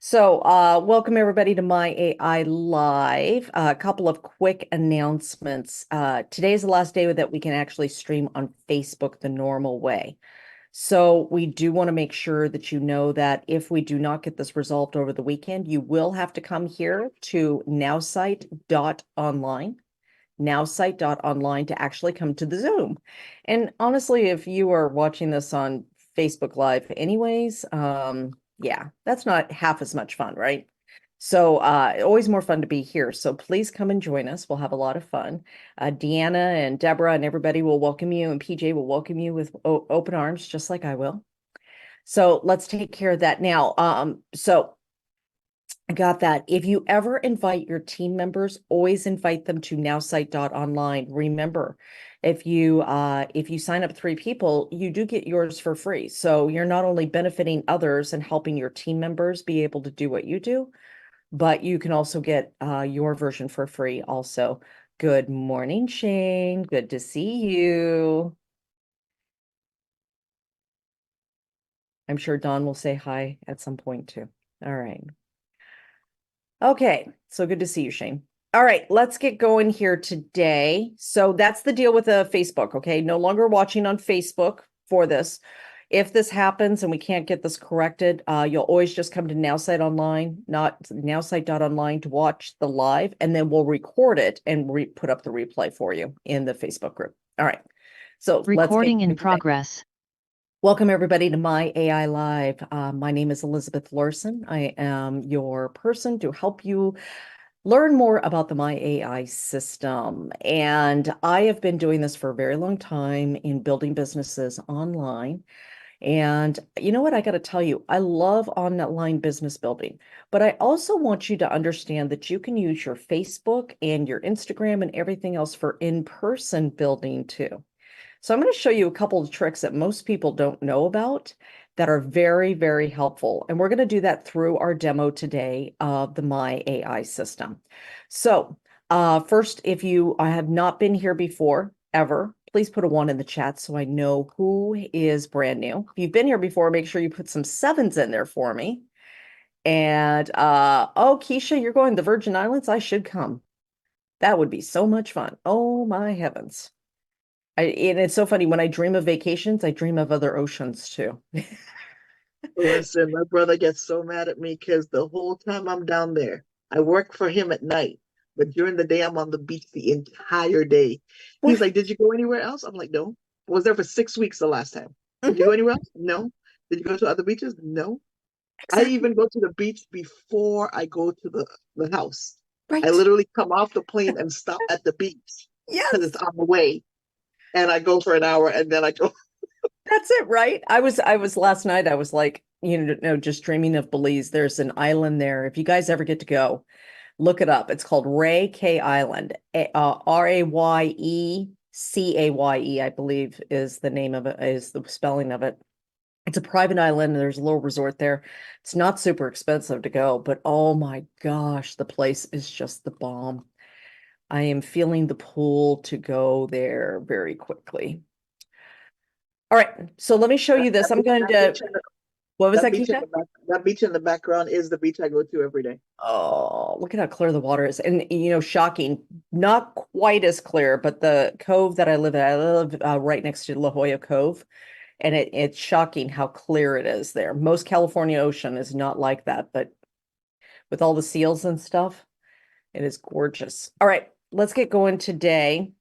Welcome everybody to My AI Live. A couple of quick announcements. Today is the last day that we can actually stream on Facebook the normal way. So we do want to make sure that you know that if we do not get this resolved over the weekend, you will have to come here to nowsite.online to actually come to the Zoom. And honestly, if you are watching this on Facebook Live anyways, yeah, that's not half as much fun, right? So always more fun to be here. So please come and join us. We'll have a lot of fun. Deanna and Deborah and everybody will welcome you, and PJ will welcome you with open arms, just like I will. So let's take care of that now. I got that. If you ever invite your team members, always invite them to nowsite.online. Remember, if you sign up 3 people, you do get yours for free. So you're not only benefiting others and helping your team members be able to do what you do, but you can also get your version for free also. Good morning, Shane. Good to see you. I'm sure Don will say hi at some point too. All right. Okay, so good to see you, Shane. All right, let's get going here today. So that's the deal with the Facebook, okay? No longer watching on Facebook for this. If this happens and we can't get this corrected, you'll always just come to Nowsite Online, not nowsite.online to watch the live, and then we'll record it and put up the replay for you in the Facebook group. All right, so recording in progress. Welcome everybody to My AI Live. My name is Elizabeth Larson. I am your person to help you learn more about the My AI system. And I have been doing this for a very long time in building businesses online. And you know what? I got to tell you, I love online business building, but I also want you to understand that you can use your Facebook and your Instagram and everything else for in-person building too. So I'm going to show you a couple of tricks that most people don't know about that are very, very helpful. And we're going to do that through our demo today of the My AI system. So first, if you have not been here before, ever, please put a 1 in the chat so I know who is brand new. If you've been here before, make sure you put some 7s in there for me. And oh, Keisha, you're going to the Virgin Islands? I should come. That would be so much fun. Oh my heavens. And it's so funny, when I dream of vacations, I dream of other oceans too. Listen, my brother gets so mad at me because the whole time I'm down there, I work for him at night, but during the day I'm on the beach the entire day. He's like, "Did you go anywhere else?" I'm like, "No." I was there for 6 weeks the last time. Did you go anywhere else? No. Did you go to other beaches? No. I Exactly. even go to the beach before I go to the house. Right. I literally come off the plane and stop at the beach because Yes. it's on the way. And I go for an hour and then I go. That's it, right? I was last night, I was like, just dreaming of Belize. There's an island there. If you guys ever get to go, look it up. It's called Ray K Island. Rayecay, I believe is the name of it, is the spelling of it. It's a private island, and there's a little resort there. It's not super expensive to go, but oh my gosh, the place is just the bomb. I am feeling the pull to go there very quickly. All right, so let me show you this. I'm going to, what was that, Keisha? That beach in the background is the beach I go to every day. Oh, look at how clear the water is. And, shocking, not quite as clear, but the cove that I live in, I live right next to La Jolla Cove, and it's shocking how clear it is there. Most California ocean is not like that, but with all the seals and stuff, it is gorgeous. All right, let's get going today.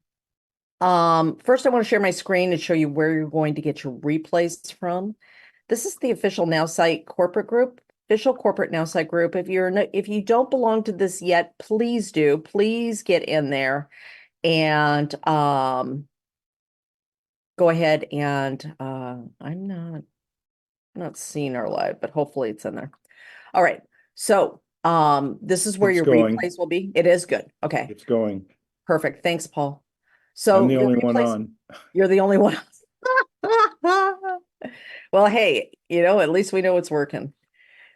First, I want to share my screen and show you where you're going to get your replays from. This is the official Nowsite corporate group, official corporate Nowsite group. If you don't belong to this yet, please do. Please get in there and go ahead and I'm not seeing our live, but hopefully it's in there. All right. So this is where It's your going. replays will be. It is good. Okay. It's going. Perfect. Thanks, Paul. So I'm the your only one replays, on. you're the only one. Well, hey, at least we know it's working.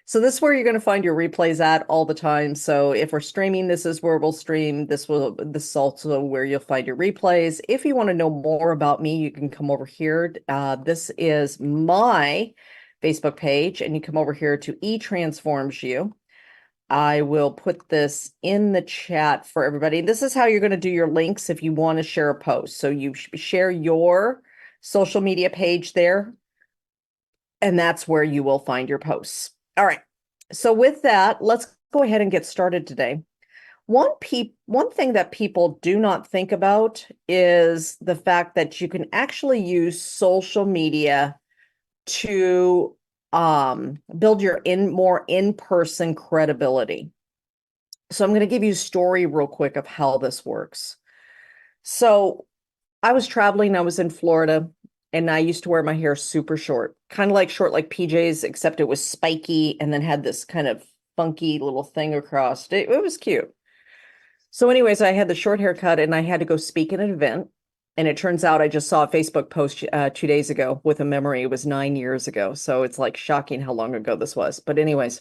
So this is where you're going to find your replays at all the time. So if we're streaming, this is where we'll stream. This is also where you'll find your replays. If you want to know more about me, you can come over here. This is my Facebook page and you come over here to eTransforms You. I will put this in the chat for everybody. This is how you're going to do your links if you want to share a post. So you share your social media page there, and that's where you will find your posts. All right. So with that, let's go ahead and get started today. One thing that people do not think about is the fact that you can actually use social media to build your more in-person credibility. So I'm going to give you a story real quick of how this works. So I was traveling, I was in Florida, and I used to wear my hair super short, kind of like short like PJs, except it was spiky and then had this kind of funky little thing across. It was cute. So anyways, I had the short haircut and I had to go speak at an event. And it turns out I just saw a Facebook post 2 days ago with a memory. It was 9 years ago. So it's like shocking how long ago this was. But anyways,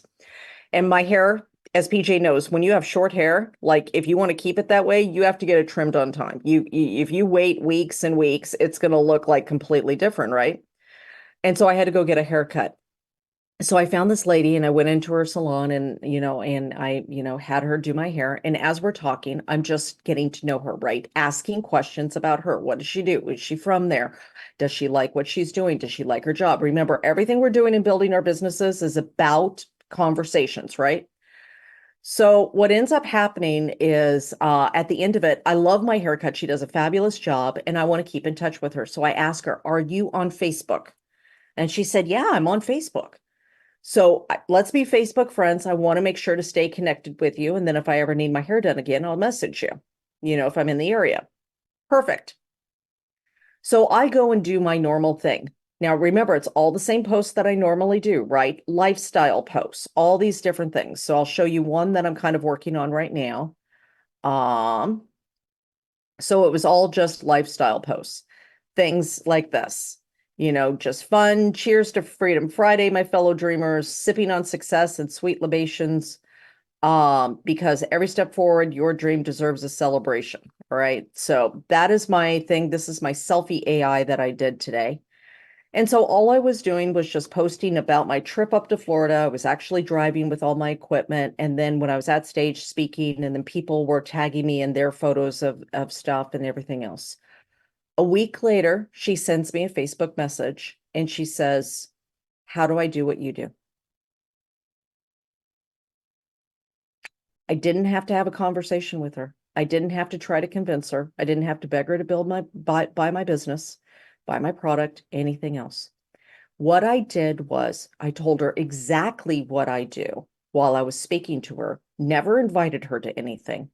and my hair, as PJ knows, when you have short hair, like if you want to keep it that way, you have to get it trimmed on time. If you wait weeks and weeks, it's going to look like completely different, right? And so I had to go get a haircut. So I found this lady and I went into her salon and, and I, had her do my hair. And as we're talking, I'm just getting to know her, right? Asking questions about her. What does she do? Is she from there? Does she like what she's doing? Does she like her job? Remember, everything we're doing in building our businesses is about conversations, right? So what ends up happening is at the end of it, I love my haircut. She does a fabulous job and I want to keep in touch with her. So I ask her, are you on Facebook? And she said, yeah, I'm on Facebook. So let's be Facebook friends. I want to make sure to stay connected with you. And then if I ever need my hair done again, I'll message you, if I'm in the area. Perfect. So I go and do my normal thing. Now, remember, it's all the same posts that I normally do, right? Lifestyle posts, all these different things. So I'll show you one that I'm kind of working on right now. Um, so it was all just lifestyle posts, things like this, just fun. Cheers to Freedom Friday, my fellow dreamers, sipping on success and sweet libations. Because every step forward, your dream deserves a celebration. All right. So that is my thing. This is my selfie AI that I did today. And so all I was doing was just posting about my trip up to Florida. I was actually driving with all my equipment. And then when I was at stage speaking, and then people were tagging me in their photos of stuff and everything else. A week later, she sends me a Facebook message and she says, how do I do what you do? I didn't have to have a conversation with her. I didn't have to try to convince her. I didn't have to beg her to buy my business, buy my product, anything else. What I did was I told her exactly what I do while I was speaking to her, never invited her to anything,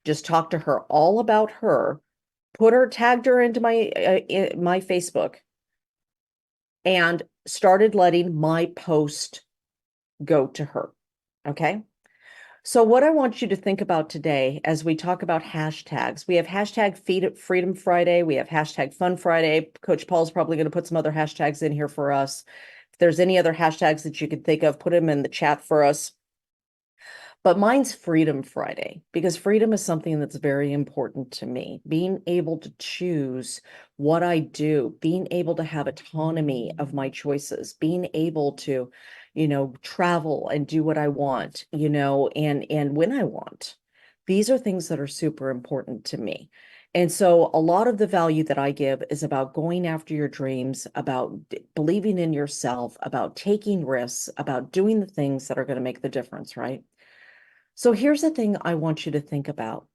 just talked to her all about her, tagged her into my Facebook, and started letting my post go to her. Okay. So what I want you to think about today as we talk about hashtags, we have hashtag Freedom Friday. We have hashtag Fun Friday. Coach Paul's probably going to put some other hashtags in here for us. If there's any other hashtags that you can think of, put them in the chat for us. But mine's Freedom Friday because freedom is something that's very important to me. Being able to choose what I do, being able to have autonomy of my choices, being able to, travel and do what I want, and when I want. These are things that are super important to me. And so a lot of the value that I give is about going after your dreams, about believing in yourself, about taking risks, about doing the things that are going to make the difference, right? So here's the thing I want you to think about.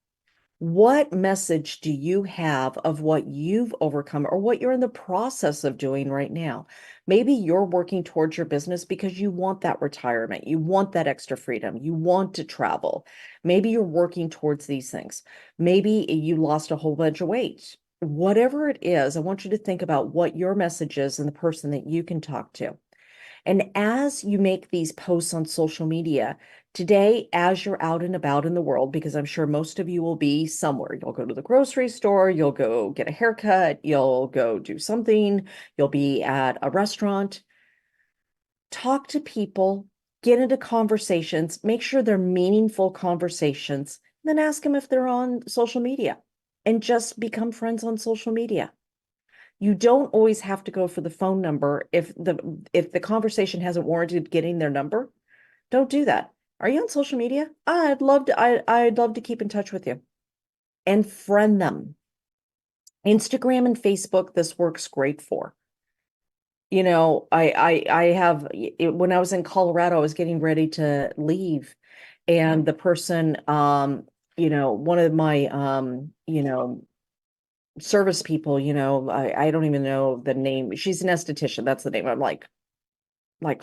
What message do you have of what you've overcome or what you're in the process of doing right now? Maybe you're working towards your business because you want that retirement. You want that extra freedom. You want to travel. Maybe you're working towards these things. Maybe you lost a whole bunch of weight. Whatever it is, I want you to think about what your message is and the person that you can talk to. And as you make these posts on social media today, as you're out and about in the world, because I'm sure most of you will be somewhere, you'll go to the grocery store, you'll go get a haircut, you'll go do something, you'll be at a restaurant. Talk to people, get into conversations, make sure they're meaningful conversations, then ask them if they're on social media and just become friends on social media. You don't always have to go for the phone number if the conversation hasn't warranted getting their number. Don't do that. Are you on social media? I'd love to keep in touch with you and friend them. Instagram and Facebook, this works great for. You know, I have when I was in Colorado, I was getting ready to leave, and the person, one of my, service people, I don't even know the name. She's an esthetician. That's the name. I'm like,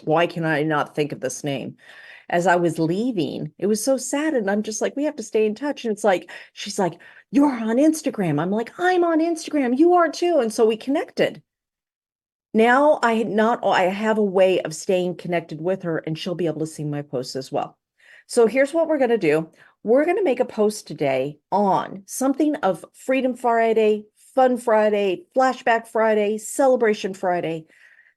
why can I not think of this name? As I was leaving, it was so sad. And I'm just like, we have to stay in touch. And it's like, she's like, you're on Instagram. I'm like, I'm on Instagram. You are too. And so we connected. Now I have a way of staying connected with her, and she'll be able to see my posts as well. So here's what we're going to do. We're going to make a post today on something of Freedom Friday, Fun Friday, Flashback Friday, Celebration Friday,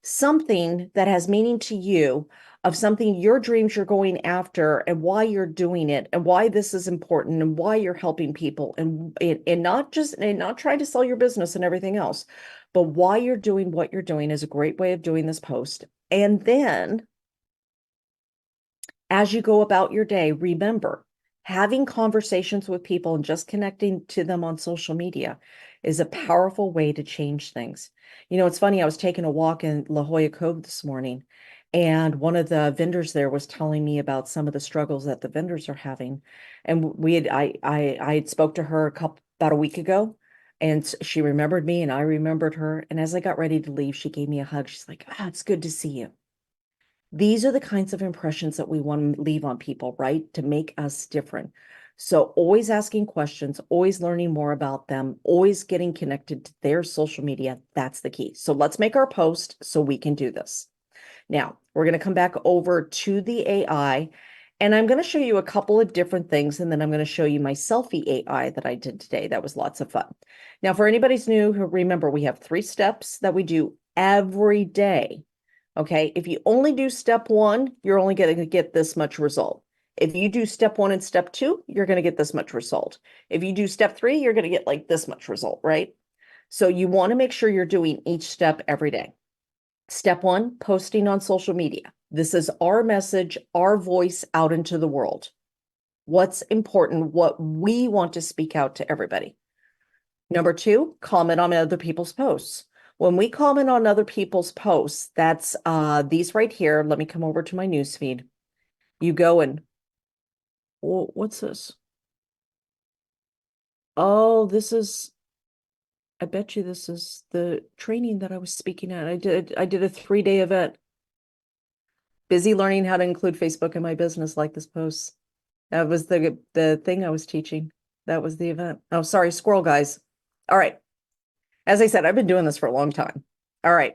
something that has meaning to you, of something, your dreams you're going after, and why you're doing it, and why this is important, and why you're helping people, and not trying to sell your business and everything else, but why you're doing what you're doing is a great way of doing this post. And then as you go about your day, remember, having conversations with people and just connecting to them on social media is a powerful way to change things. It's funny, I was taking a walk in La Jolla Cove this morning, and one of the vendors there was telling me about some of the struggles that the vendors are having. And I had spoke to her about a week ago, and she remembered me and I remembered her. And as I got ready to leave, she gave me a hug. She's like, it's good to see you. These are the kinds of impressions that we want to leave on people, right? To make us different. So always asking questions, always learning more about them, always getting connected to their social media. That's the key. So let's make our post so we can do this. Now, we're going to come back over to the AI, and I'm going to show you a couple of different things, and then I'm going to show you my selfie AI that I did today. That was lots of fun. Now, for anybody's new, remember, we have 3 steps that we do every day. Okay, if you only do step 1, you're only going to get this much result. If you do step 1 and step 2, you're going to get this much result. If you do step 3, you're going to get like this much result, right? So you want to make sure you're doing each step every day. Step 1, posting on social media. This is our message, our voice out into the world. What's important, what we want to speak out to everybody. Number 2, comment on other people's posts. When we comment on other people's posts, that's these right here. Let me come over to my news feed. You go and, oh, what's this? Oh, I bet you this is the training that I was speaking at. I did a 3-day event. Busy learning how to include Facebook in my business, like this post. That was the thing I was teaching. That was the event. Oh, sorry, squirrel guys. All right. As I said, I've been doing this for a long time. All right.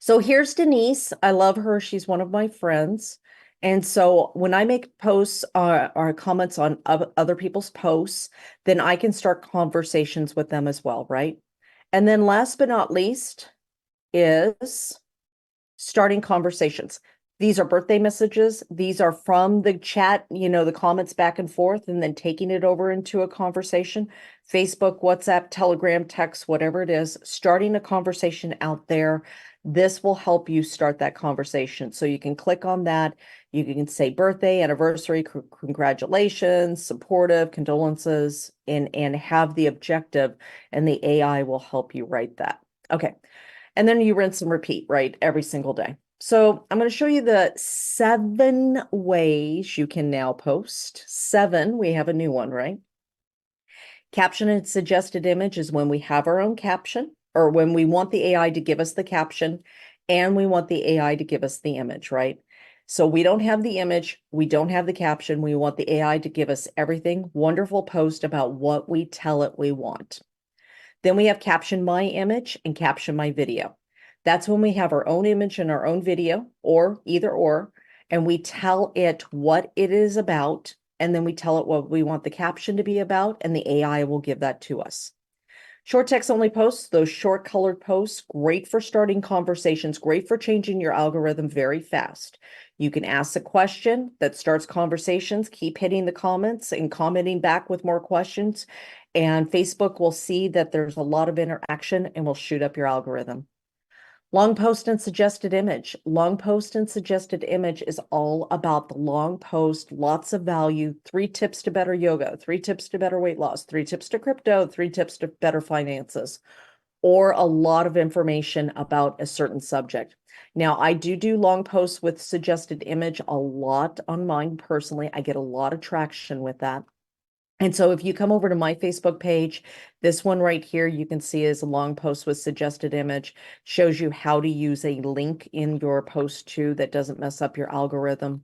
So here's Denise. I love her. She's one of my friends. And so when I make posts or comments on other people's posts, then I can start conversations with them as well, right? And then last but not least is starting conversations. These are birthday messages. These are from the chat, the comments back and forth, and then taking it over into a conversation. Facebook, WhatsApp, Telegram, text, whatever it is, starting a conversation out there. This will help you start that conversation. So you can click on that. You can say birthday, anniversary, congratulations, supportive, condolences, and have the objective, and the AI will help you write that. Okay. And then you rinse and repeat, right? Every single day. So I'm going to show you the 7 ways you can now post. 7, we have a new one, right? Caption and suggested image is when we have our own caption, or when we want the AI to give us the caption, and we want the AI to give us the image, right? So we don't have the image, we don't have the caption, we want the AI to give us everything. Wonderful post about what we tell it we want. Then we have caption my image and caption my video. That's when we have our own image and our own video, or either or, and we tell it what it is about, and then we tell it what we want the caption to be about, and the AI will give that to us. Short text only posts, those short colored posts, great for starting conversations, great for changing your algorithm very fast. You can ask a question that starts conversations, keep hitting the comments and commenting back with more questions. and Facebook will see that there's a lot of interaction and will shoot up your algorithm. Long post and suggested image. Long post and suggested image is all about the long post, lots of value, 3 tips to better yoga, 3 tips to better weight loss, 3 tips to crypto, 3 tips to better finances, or a lot of information about a certain subject. Now, I do long posts with suggested image a lot on mine personally. I get a lot of traction with that. And so if you come over to my Facebook page, this one right here, you can see is a long post with suggested image, shows you how to use a link in your post too that doesn't mess up your algorithm.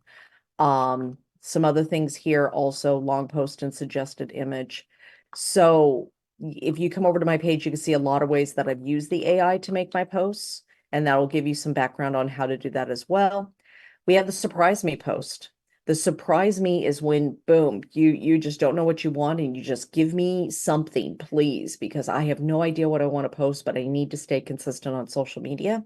Some other things here also, long post and suggested image. So if you come over to my page, you can see a lot of ways that I've used the AI to make my posts, and that will give you some background on how to do that as well. We have the surprise me post. The surprise me is when, boom, you just don't know what you want and you just give me something, please, because I have no idea what I want to post, but I need to stay consistent on social media.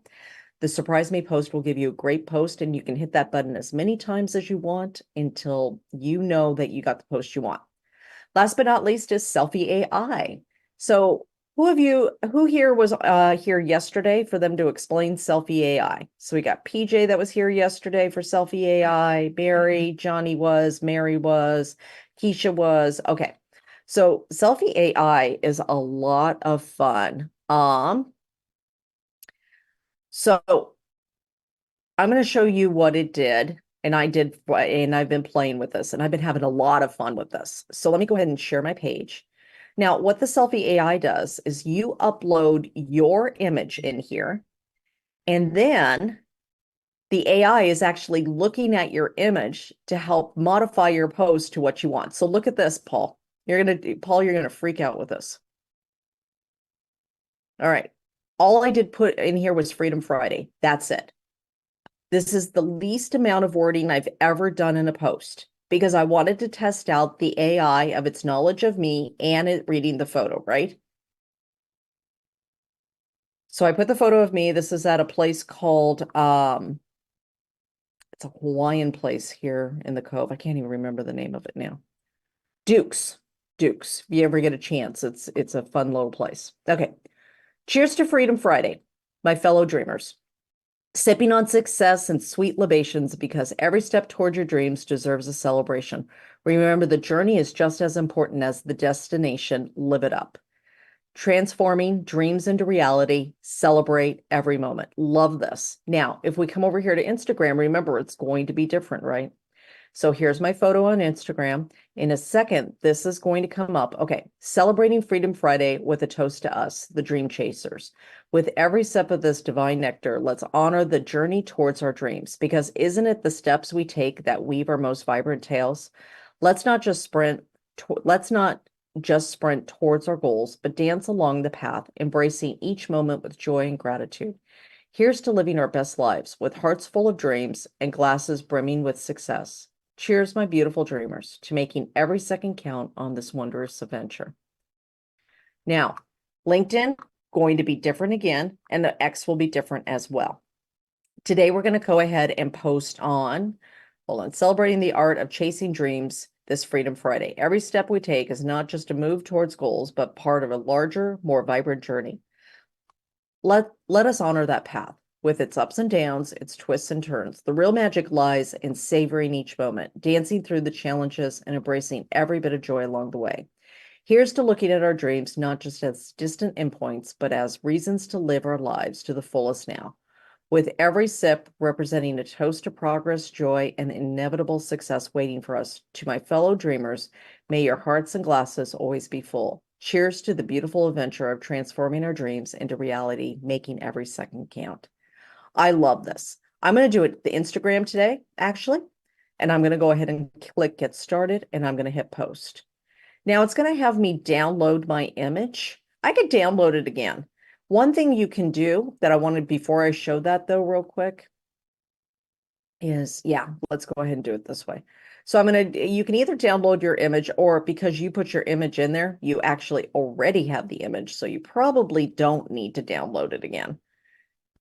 The surprise me post will give you a great post, and you can hit that button as many times as you want until you know that you got the post you want. Last but not least is selfie AI. So who here was here yesterday for them to explain selfie AI? So we got PJ that was here yesterday for selfie AI, Mary, Johnny was, Mary was, Keisha was. Okay. So selfie AI is a lot of fun. So I'm going to show you what it did. And I've been playing with this, and I've been having a lot of fun with this. So let me go ahead and share my page. Now, what the Selfie AI does is you upload your image in here, and then the AI is actually looking at your image to help modify your post to what you want. So look at this, Paul. You're gonna freak out with this. All right. All I did put in here was Freedom Friday. That's it. This is the least amount of wording I've ever done in a post because I wanted to test out the AI of its knowledge of me and it reading the photo, right? So I put the photo of me. This is at a place called, it's a Hawaiian place here in the Cove. I can't even remember the name of it now. Duke's. Duke's. If you ever get a chance, it's a fun little place. Okay. Cheers to Freedom Friday, my fellow dreamers. Sipping on success and sweet libations because every step toward your dreams deserves a celebration. Remember, the journey is just as important as the destination. Live it up. Transforming dreams into reality. Celebrate every moment. Love this. Now, if we come over here to Instagram, remember, it's going to be different, right? So here's my photo on Instagram. In a second, this is going to come up. Okay, celebrating Freedom Friday with a toast to us, the dream chasers. With every sip of this divine nectar, let's honor the journey towards our dreams, because isn't it the steps we take that weave our most vibrant tales? Let's not just sprint, let's not just sprint towards our goals, but dance along the path, embracing each moment with joy and gratitude. Here's to living our best lives with hearts full of dreams and glasses brimming with success. Cheers, my beautiful dreamers, to making every second count on this wondrous adventure. Now, LinkedIn, going to be different again, and the X will be different as well. Today, we're going to go ahead and post on, celebrating the art of chasing dreams this Freedom Friday. Every step we take is not just a move towards goals, but part of a larger, more vibrant journey. Let us honor that path with its ups and downs, its twists and turns. The real magic lies in savoring each moment, dancing through the challenges, and embracing every bit of joy along the way. Here's to looking at our dreams not just as distant endpoints, but as reasons to live our lives to the fullest now. With every sip representing a toast to progress, joy, and inevitable success waiting for us. To my fellow dreamers, may your hearts and glasses always be full. Cheers to the beautiful adventure of transforming our dreams into reality, making every second count. I love this. I'm going to do it the Instagram today, actually, and I'm going to go ahead and click get started, and I'm going to hit post. Now it's going to have me download my image. I could download it again. One thing you can do that I wanted before I show that though, real quick, is, yeah, let's go ahead and do it this way. So you can either download your image, or because you put your image in there, you actually already have the image. So you probably don't need to download it again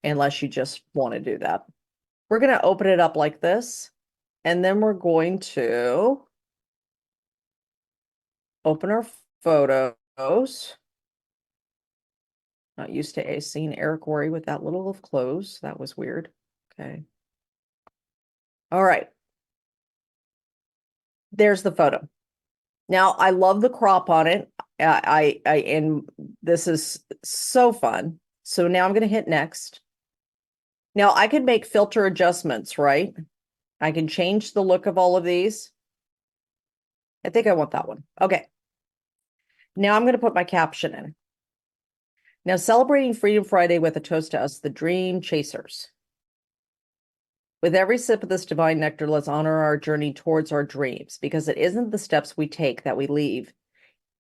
unless you just want to do that. We're going to open it up like this, and then we're going to open our photo. close. Not used to seeing Cory with that little of clothes. That was weird. Okay. All right. There's the photo. Now I love the crop on it. And this is so fun. So now I'm going to hit next. Now I could make filter adjustments, right? I can change the look of all of these. I think I want that one. Okay. Now I'm going to put my caption in. Now celebrating Freedom Friday with a toast to us, the dream chasers. With every sip of this divine nectar, let's honor our journey towards our dreams, because it isn't the steps we take that we leave.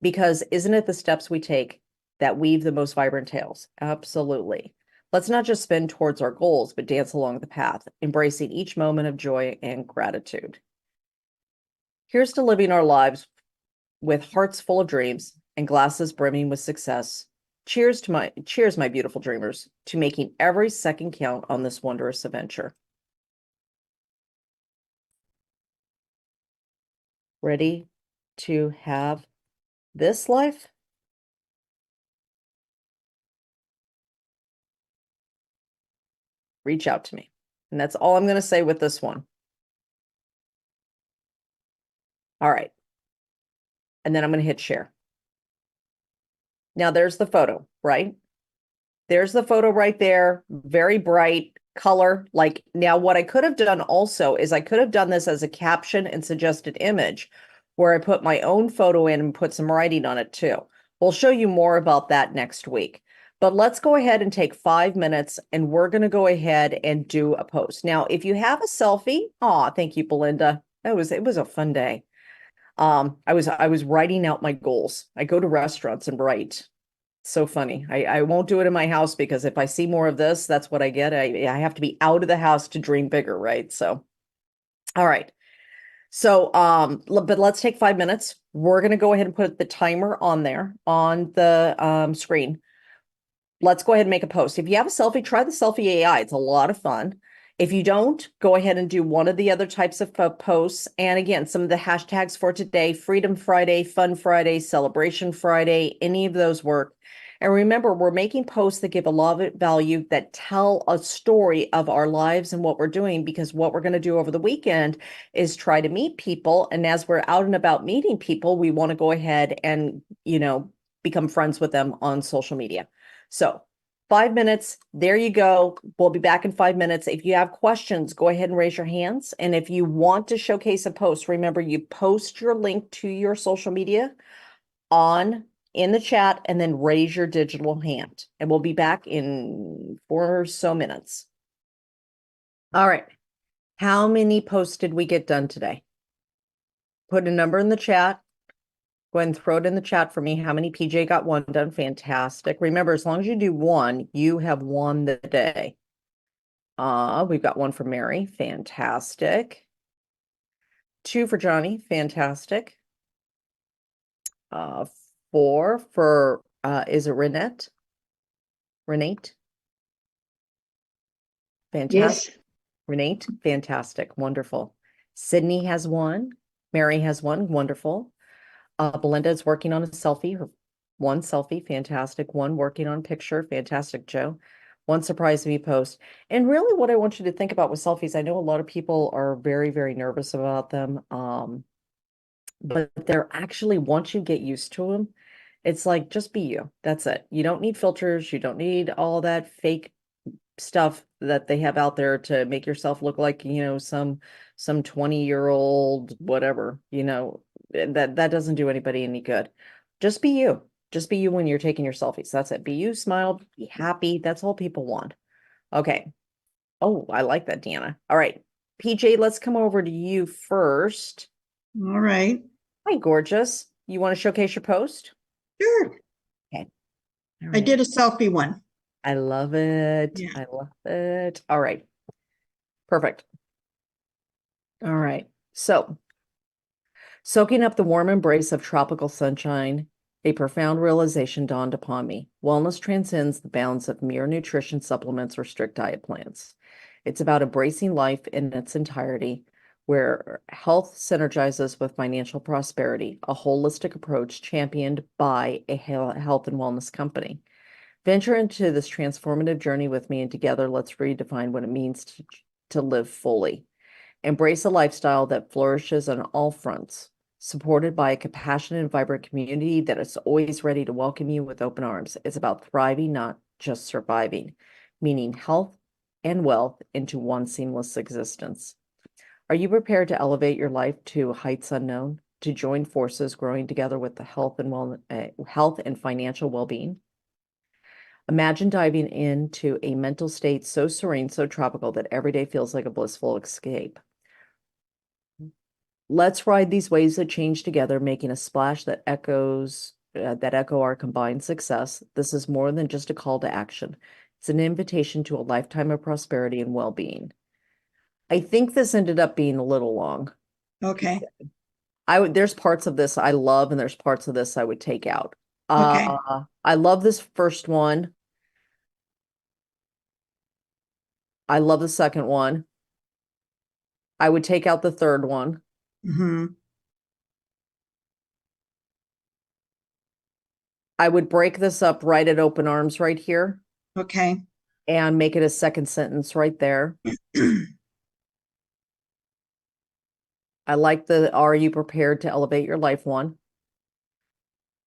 Because isn't it the steps we take that weave the most vibrant tales? Absolutely. Let's not just spin towards our goals, but dance along the path, embracing each moment of joy and gratitude. Here's to living our lives with hearts full of dreams and glasses brimming with success. Cheers, my beautiful dreamers, to making every second count on this wondrous adventure. Ready to have this life? Reach out to me. And that's all I'm going to say with this one. All right. And then I'm going to hit share. Now there's the photo, right? There's the photo right there. Very bright color. Like, now what I could have done also is I could have done this as a caption and suggested image where I put my own photo in and put some writing on it too. We'll show you more about that next week. But let's go ahead and take 5 minutes and we're going to go ahead and do a post. Now, if you have a selfie, thank you, Belinda. It was a fun day. I was writing out my goals. I go to restaurants and write. So funny. I won't do it in my house because if I see more of this, that's what I get. I have to be out of the house to dream bigger, right? So, all right. So, but let's take 5 minutes. We're going to go ahead and put the timer on there on the screen. Let's go ahead and make a post. If you have a selfie, try the selfie AI. It's a lot of fun. If you don't, go ahead and do one of the other types of posts. And again, some of the hashtags for today: Freedom Friday, Fun Friday, Celebration Friday, any of those work. And remember, we're making posts that give a lot of value, that tell a story of our lives and what we're doing, because what we're going to do over the weekend is try to meet people. And as we're out and about meeting people, we want to go ahead and, become friends with them on social media. So 5 minutes, there you go. We'll be back in 5 minutes. If you have questions, go ahead and raise your hands. And if you want to showcase a post, remember, you post your link to your social media in the chat and then raise your digital hand. And we'll be back in 4 or so minutes. All right. How many posts did we get done today? Put a number in the chat. Go ahead and throw it in the chat for me. How many? PJ got one done. Fantastic. Remember, as long as you do one, you have won the day. We've got one for Mary. Fantastic. 2 for Johnny. Fantastic. 4 for, is it Renette? Renate? Fantastic. Yes. Renate? Fantastic. Wonderful. Sydney has one. Mary has one. Wonderful. Belinda is working on a selfie. One selfie. Fantastic. One working on a picture. Fantastic, Joe. One surprise me post. And really what I want you to think about with selfies, I know a lot of people are very, very nervous about them. But they're actually, once you get used to them, it's like, just be you. That's it. You don't need filters. You don't need all that fake stuff that they have out there to make yourself look like, some 20-year-old, whatever, that doesn't do anybody any good. Just be you. Just be you when you're taking your selfies. That's it. Be you, smile, be happy. That's all people want. Okay. Oh, I like that, Deanna. All right. PJ, let's come over to you first. All right. Hi, gorgeous. You want to showcase your post? Sure. Okay. All I right. did a selfie one. I love it. Yeah. I love it. All right. Perfect. All right. So, soaking up the warm embrace of tropical sunshine, a profound realization dawned upon me. Wellness transcends the bounds of mere nutrition supplements or strict diet plans. It's about embracing life in its entirety, where health synergizes with financial prosperity, a holistic approach championed by a health and wellness company. Venture into this transformative journey with me, and together let's redefine what it means to live fully. Embrace a lifestyle that flourishes on all fronts, supported by a compassionate and vibrant community that is always ready to welcome you with open arms. It's about thriving, not just surviving, meaning health and wealth into one seamless existence. Are you prepared to elevate your life to heights unknown, to join forces growing together with the health and financial well-being? Imagine diving into a mental state so serene, so tropical that every day feels like a blissful escape. Let's ride these waves of change together, making a splash that echo our combined success. This is more than just a call to action. It's an invitation to a lifetime of prosperity and well-being. I think this ended up being a little long. Okay. There's parts of this I love, and there's parts of this I would take out. Okay. I love this first one. I love the second one. I would take out the third one. Mm-hmm. I would break this up right at open arms right here Okay. and make it a second sentence right there. I like the "Are you prepared to elevate your life" one.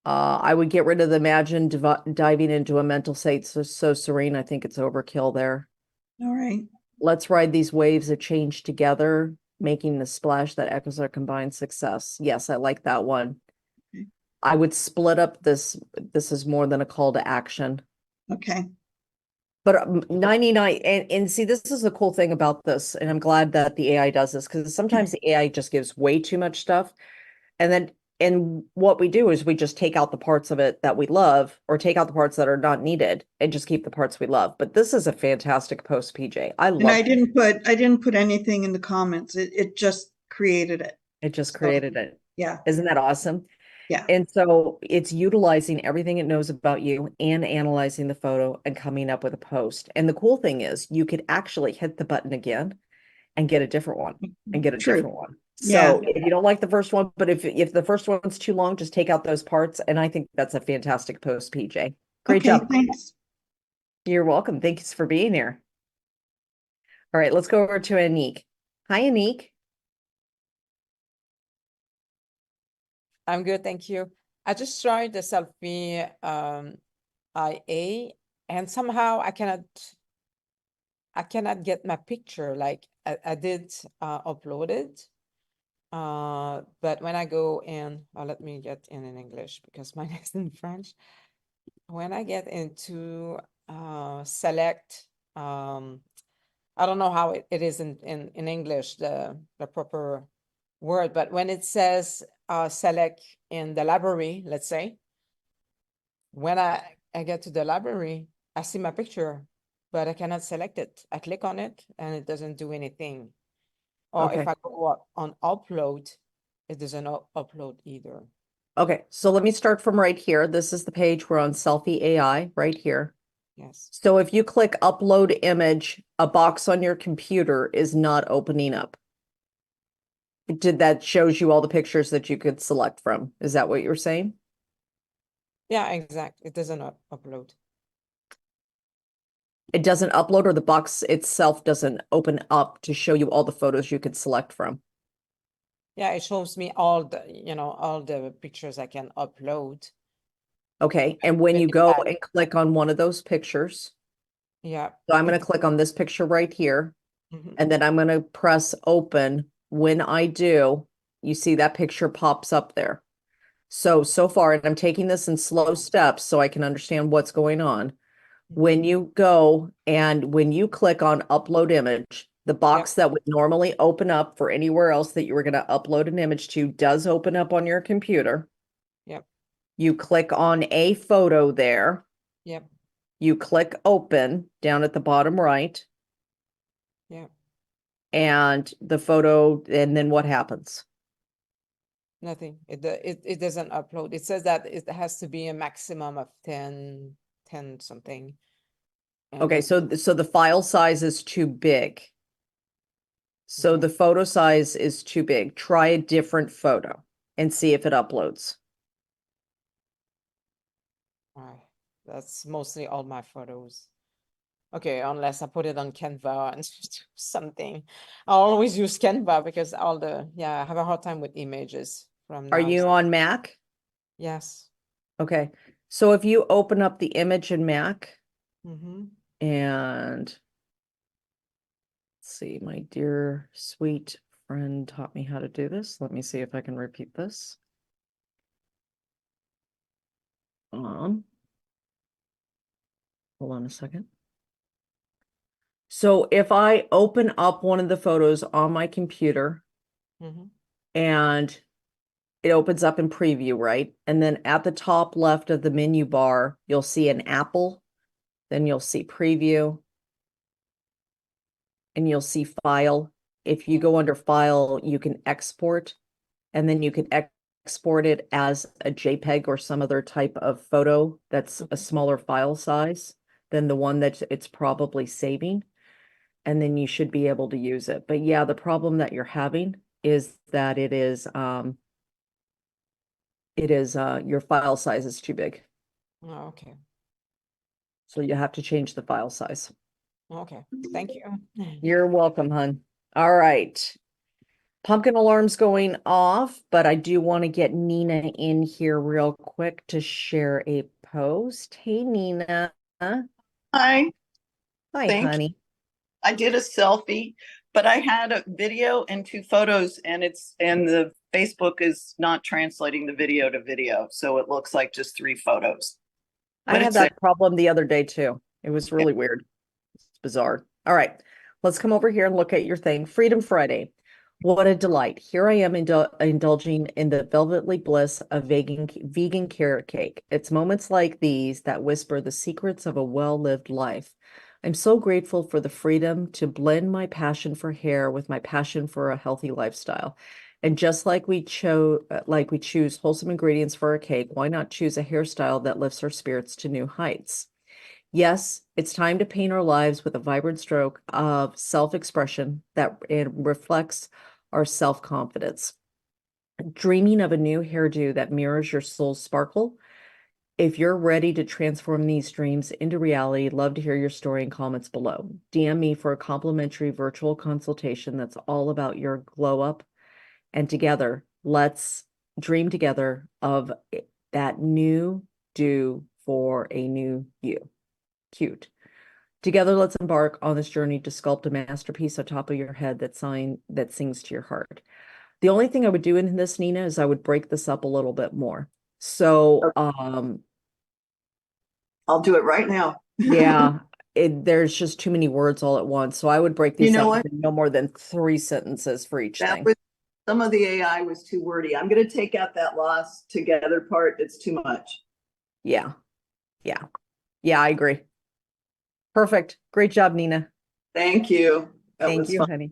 I would get rid of the "Imagine diving into a mental state so serene." I think it's overkill there. All right. Let's ride these waves of change together, making the splash that echoes our combined success. Yes, I like that one. Okay. I would split up this. This is more than a call to action. Okay. But 99, and see, this is the cool thing about this, and I'm glad that the AI does this, because sometimes the AI just gives way too much stuff. And what we do is we just take out the parts of it that we love, or take out the parts that are not needed, and just keep the parts we love. But this is a fantastic post, PJ. I And love I didn't put anything in the comments. It just created it. it. Just So, created it. yeah. Isn't that awesome? Yeah. And so it's utilizing everything it knows about you and analyzing the photo and coming up with a post. And the cool thing is you could actually hit the button again and get a different one and get a True. different one. Yeah. So if you don't like the first one, but if the first one's too long, just take out those parts. And I think that's a fantastic post, PJ. Great Okay. job. Thanks. You're welcome. Thanks for being here. All right, let's go over to Anique. Hi, Anique. I'm good, thank you. I just tried the selfie IA, and somehow I cannot get my picture. Like I did upload it, but when I go in, let me get in English because mine is in French. When I get into select, I don't know how it is in English, the proper word, but when it says select in the library, let's say, when I get to the library, I see my picture, but I cannot select it. I click on it and it doesn't do anything. Or Okay. if I go up on upload, it doesn't upload either. Okay, so let me start from right here. This is the page. We're on Selfie AI right here. Yes. So if you click upload image, a box on your computer is not opening up. That shows you all the pictures that you could select from. Is that what you're saying? Yeah, exactly. It doesn't upload. It doesn't upload, or the box itself doesn't open up to show you all the photos you could select from? Yeah, it shows me all the pictures I can upload. Okay, and when you go and click on one of those pictures, Yeah. so I'm going to click on this picture right here, Mhm. and then I'm going to press open. When I do, you see that picture pops up there. So far, and I'm taking this in slow steps so I can understand what's going on. When you go and when you click on upload image, the box that would normally open up for anywhere else that you were going to upload an image to does open up on your computer. Yep. You click on a photo there. Yep. You click open down at the bottom right. Yep. And the photo, and then what happens? Nothing. It doesn't upload. It says that it has to be a maximum of 10 something. Okay, so the file size is too big. So Okay. the photo size is too big. Try a different photo and see if it uploads. All right. That's mostly all my photos. Okay, unless I put it on Canva and do something. I always use Canva because I have a hard time with images from Are now. you on Mac? Yes. Okay. So if you open up the image in Mac Mm-hmm. and let's see, my dear sweet friend taught me how to do this. Let me see if I can repeat this. Hold on a second. So if I open up one of the photos on my computer Mm-hmm. and it opens up in preview, right? And then at the top left of the menu bar, you'll see an apple, then you'll see preview, and you'll see file. If you go under file, you can export, and then you can export it as a JPEG or some other type of photo that's a smaller file size than the one that it's probably saving. And then you should be able to use it. But yeah, the problem that you're having is that your file size is too big. Oh, okay. So you have to change the file size. Okay. Thank you. You're welcome, hun. All right. Pumpkin alarm's going off, but I do want to get Nina in here real quick to share a post. Hey, Nina. Hi, Hi, thank you. honey. I did a selfie, but I had a video and two photos, and the Facebook is not translating the video to video, so it looks like just three photos. I But had it's there. that problem the other day too. It was really weird. It's bizarre. All right, let's come over here and look at your thing. Freedom Friday. What a delight. Here I am indulging in the velvetly bliss of vegan carrot cake. It's moments like these that whisper the secrets of a well-lived life. I'm so grateful for the freedom to blend my passion for hair with my passion for a healthy lifestyle. And just like we choose wholesome ingredients for a cake, why not choose a hairstyle that lifts our spirits to new heights? Yes, it's time to paint our lives with a vibrant stroke of self-expression that it reflects our self-confidence. Dreaming of a new hairdo that mirrors your soul's sparkle? If you're ready to transform these dreams into reality, love to hear your story and comments below. DM me for a complimentary virtual consultation that's all about your glow up. And together, let's dream together of that new do for a new you. Cute. Together, let's embark on this journey to sculpt a masterpiece on top of your head that sings to your heart. The only thing I would do in this, Nina, is I would break this up a little bit more. So, I'll do it right now. yeah, there's just too many words all at once. So I would break You these know up what? into no more than 3 sentences for each That thing. was some of the AI was too wordy. I'm going to take out that lost together part. It's too much. Yeah, yeah, yeah, I agree. Perfect. Great job, Nina. Thank you. That Thank was you, fun. honey.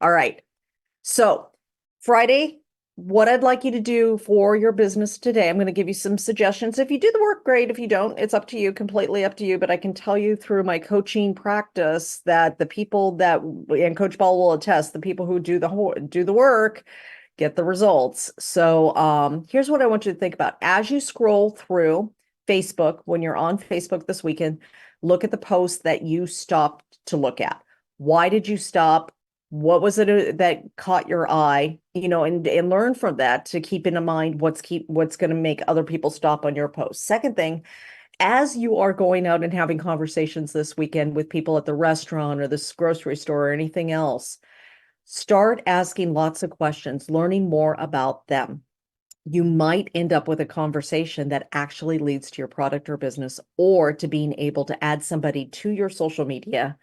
All right. So, Friday, what I'd like you to do for your business today, I'm going to give you some suggestions. If you do the work, great. If you don't, it's up to you, completely up to you. But I can tell you through my coaching practice that the people that, and Coach Ball will attest, the people who do the work get the results. So, here's what I want you to think about. As you scroll through Facebook, when you're on Facebook this weekend, look at the posts that you stopped to look at. Why did you stop? What was it that caught your eye, and learn from that to keep in mind what's going to make other people stop on your post. Second thing, as you are going out and having conversations this weekend with people at the restaurant or this grocery store or anything else, start asking lots of questions, learning more about them. You might end up with a conversation that actually leads to your product or business, or to being able to add somebody to your social media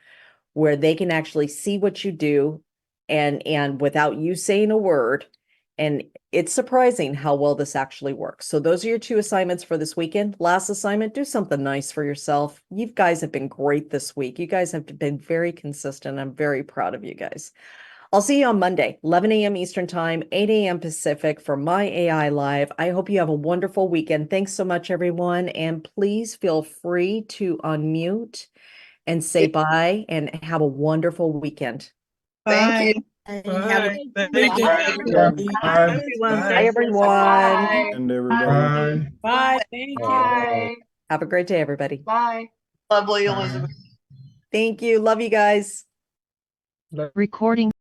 where they can actually see what you do and without you saying a word. And it's surprising how well this actually works. So those are your 2 assignments for this weekend. Last assignment, do something nice for yourself. You guys have been great this week. You guys have been very consistent. I'm very proud of you guys. I'll see you on Monday, 11 a.m. Eastern Time, 8 a.m. Pacific for My AI Live. I hope you have a wonderful weekend. Thanks so much, everyone. And please feel free to unmute and say bye and have a wonderful weekend. Thank you. Have a Thank you. Bye, everyone. Bye, everyone. And everybody. Bye. Thank you. Have a great day, everybody. Bye. Lovely, Elizabeth. Thank you. Love you guys. Recording